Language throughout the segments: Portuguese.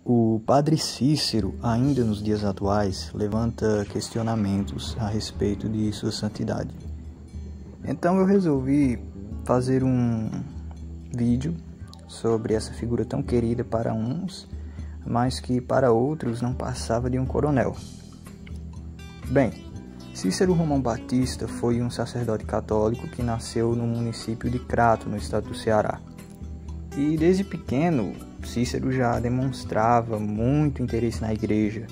O padre Cícero, ainda nos dias atuais, levanta questionamentos a respeito de sua santidade. Então eu resolvi fazer um vídeo sobre essa figura tão querida para uns, mas que para outros não passava de um coronel. Bem, Cícero Romão Batista foi um sacerdote católico que nasceu no município de Crato, no estado do Ceará. E desde pequeno, Cícero já demonstrava muito interesse na igreja.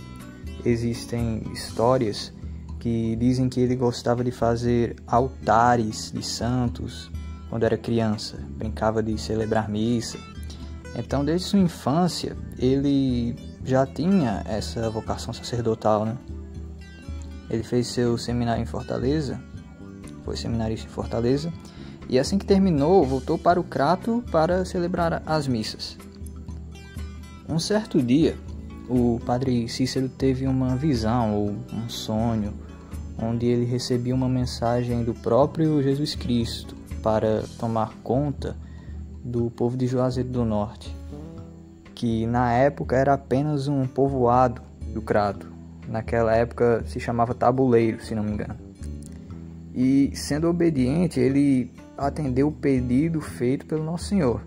Existem histórias que dizem que ele gostava de fazer altares de santos quando era criança, brincava de celebrar missa. Então, desde sua infância, ele já tinha essa vocação sacerdotal, né? Ele fez seu seminário em Fortaleza, foi seminarista em Fortaleza, e assim que terminou, voltou para o Crato para celebrar as missas. Um certo dia, o padre Cícero teve uma visão ou um sonho, onde ele recebia uma mensagem do próprio Jesus Cristo para tomar conta do povo de Juazeiro do Norte, que na época era apenas um povoado do Crato. Naquela época se chamava Tabuleiro, se não me engano. E sendo obediente, ele atendeu o pedido feito pelo Nosso Senhor.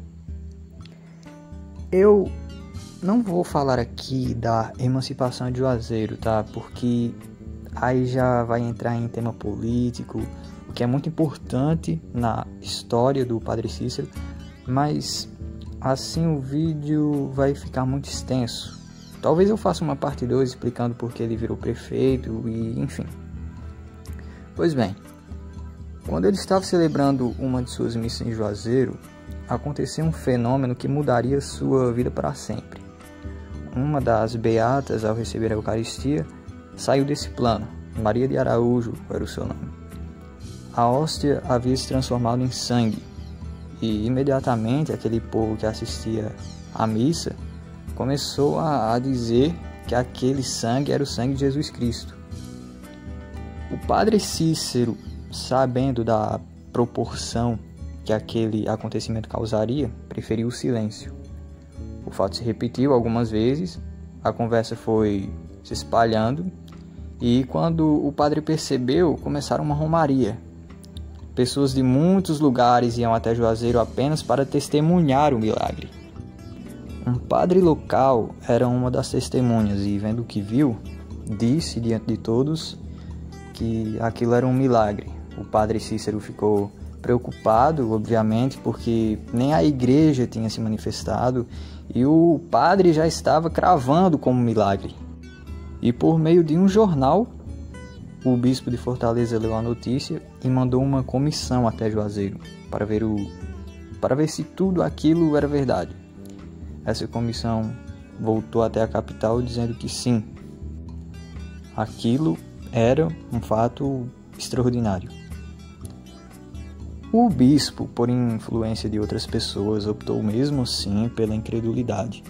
Eu não vou falar aqui da emancipação de Juazeiro, tá? Porque aí já vai entrar em tema político, o que é muito importante na história do Padre Cícero, mas assim o vídeo vai ficar muito extenso. Talvez eu faça uma parte 2 explicando por que ele virou prefeito e enfim. Pois bem, quando ele estava celebrando uma de suas missas em Juazeiro, aconteceu um fenômeno que mudaria sua vida para sempre. Uma das beatas, ao receber a Eucaristia, saiu desse plano. Maria de Araújo era o seu nome. A hóstia havia se transformado em sangue, e imediatamente aquele povo que assistia à missa começou a dizer que aquele sangue era o sangue de Jesus Cristo. O padre Cícero, sabendo da proporção que aquele acontecimento causaria, preferiu o silêncio. O fato se repetiu algumas vezes, a conversa foi se espalhando, e quando o padre percebeu, começaram uma romaria. Pessoas de muitos lugares iam até Juazeiro apenas para testemunhar o milagre. Um padre local era uma das testemunhas e, vendo o que viu, disse diante de todos que aquilo era um milagre. O padre Cícero ficou preocupado, obviamente, porque nem a igreja tinha se manifestado e o padre já estava cravando como milagre. E por meio de um jornal, o bispo de Fortaleza leu a notícia e mandou uma comissão até Juazeiro para ver se tudo aquilo era verdade. Essa comissão voltou até a capital dizendo que sim, aquilo era um fato extraordinário. O bispo, por influência de outras pessoas, optou mesmo assim pela incredulidade.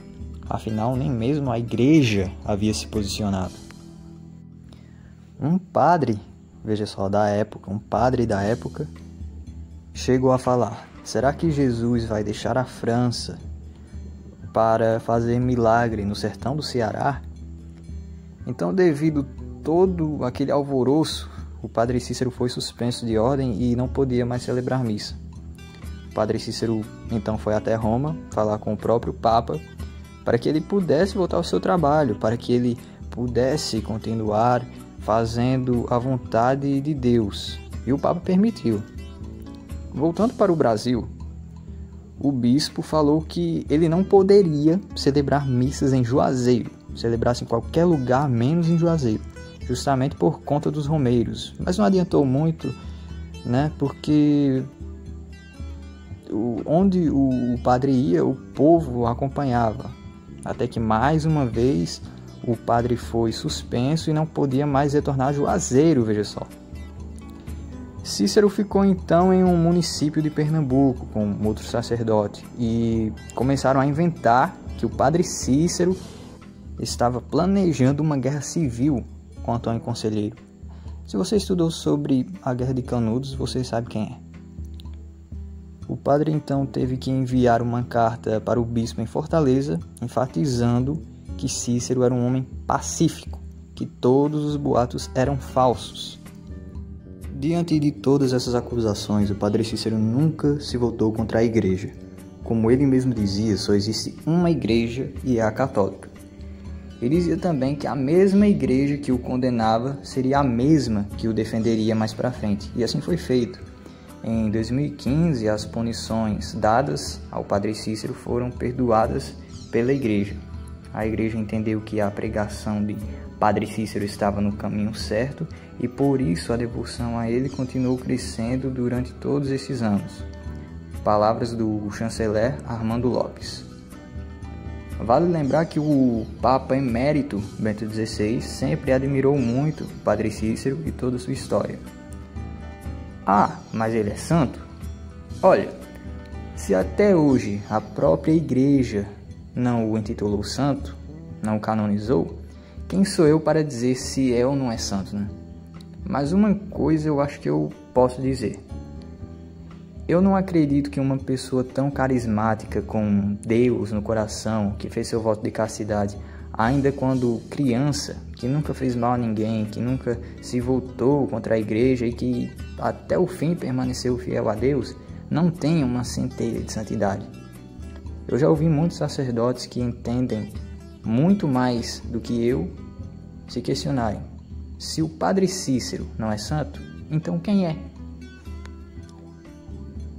Afinal, nem mesmo a igreja havia se posicionado. Um padre, veja só, um padre da época, chegou a falar: será que Jesus vai deixar a França para fazer milagre no sertão do Ceará? Então, devido todo aquele alvoroço, o padre Cícero foi suspenso de ordem e não podia mais celebrar missa. O padre Cícero então foi até Roma falar com o próprio Papa para que ele pudesse voltar ao seu trabalho, para que ele pudesse continuar fazendo a vontade de Deus. E o Papa permitiu. Voltando para o Brasil, o bispo falou que ele não poderia celebrar missas em Juazeiro, celebrasse em qualquer lugar menos em Juazeiro, justamente por conta dos romeiros. Mas não adiantou muito, né? Porque onde o padre ia, o povo o acompanhava. Até que mais uma vez o padre foi suspenso e não podia mais retornar a Juazeiro, veja só. Cícero ficou então em um município de Pernambuco com outro sacerdote e começaram a inventar que o padre Cícero estava planejando uma guerra civil com Antônio Conselheiro. Se você estudou sobre a Guerra de Canudos, você sabe quem é. O padre então teve que enviar uma carta para o bispo em Fortaleza, enfatizando que Cícero era um homem pacífico, que todos os boatos eram falsos. Diante de todas essas acusações, o padre Cícero nunca se voltou contra a igreja. Como ele mesmo dizia, só existe uma igreja e é a católica. Ele dizia também que a mesma igreja que o condenava seria a mesma que o defenderia mais para frente, e assim foi feito. Em 2015, as punições dadas ao padre Cícero foram perdoadas pela igreja. A igreja entendeu que a pregação de padre Cícero estava no caminho certo e por isso a devoção a ele continuou crescendo durante todos esses anos. Palavras do chanceler Armando Lopes. Vale lembrar que o Papa Emérito Bento XVI sempre admirou muito o padre Cícero e toda a sua história. Ah, mas ele é santo? Olha, se até hoje a própria igreja não o intitulou santo, não o canonizou, quem sou eu para dizer se é ou não é santo, né? Mas uma coisa eu acho que eu posso dizer. Eu não acredito que uma pessoa tão carismática com Deus no coração, que fez seu voto de castidade, ainda quando criança, que nunca fez mal a ninguém, que nunca se voltou contra a igreja e que até o fim permaneceu fiel a Deus, não tenha uma centelha de santidade. Eu já ouvi muitos sacerdotes que entendem muito mais do que eu se questionarem: se o padre Cícero não é santo, então quem é?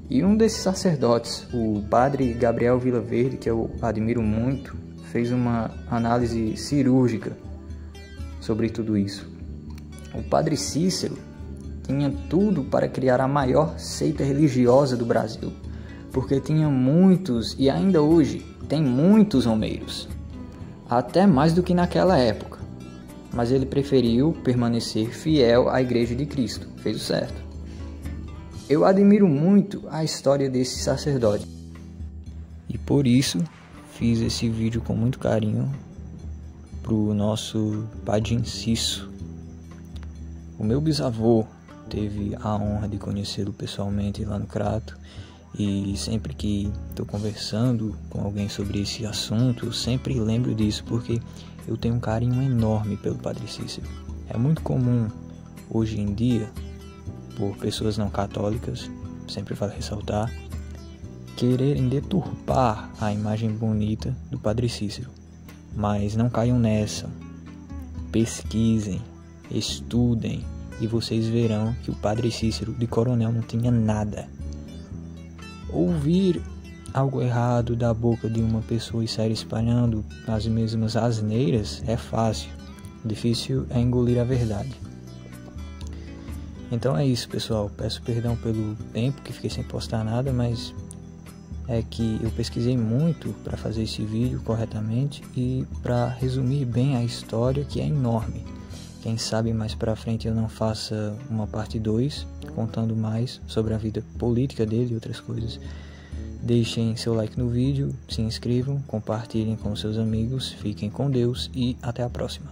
E um desses sacerdotes, o padre Gabriel Vilaverde, que eu admiro muito, fez uma análise cirúrgica sobre tudo isso. O padre Cícero tinha tudo para criar a maior seita religiosa do Brasil, porque tinha muitos, e ainda hoje tem muitos romeiros, até mais do que naquela época. Mas ele preferiu permanecer fiel à Igreja de Cristo, fez o certo. Eu admiro muito a história desse sacerdote. E por isso fiz esse vídeo com muito carinho pro nosso Padre Cisso. O meu bisavô teve a honra de conhecê-lo pessoalmente lá no Crato. E sempre que estou conversando com alguém sobre esse assunto, eu sempre lembro disso, porque eu tenho um carinho enorme pelo Padre Cícero. É muito comum hoje em dia, por pessoas não católicas, sempre vale ressaltar, quererem deturpar a imagem bonita do Padre Cícero. Mas não caiam nessa. Pesquisem, estudem e vocês verão que o Padre Cícero de coronel não tinha nada. Ouvir algo errado da boca de uma pessoa e sair espalhando as mesmas asneiras é fácil. Difícil é engolir a verdade. Então é isso, pessoal. Peço perdão pelo tempo que fiquei sem postar nada, mas é que eu pesquisei muito para fazer esse vídeo corretamente e para resumir bem a história, que é enorme. Quem sabe mais pra frente eu não faça uma parte 2, contando mais sobre a vida política dele e outras coisas. Deixem seu like no vídeo, se inscrevam, compartilhem com seus amigos, fiquem com Deus e até a próxima.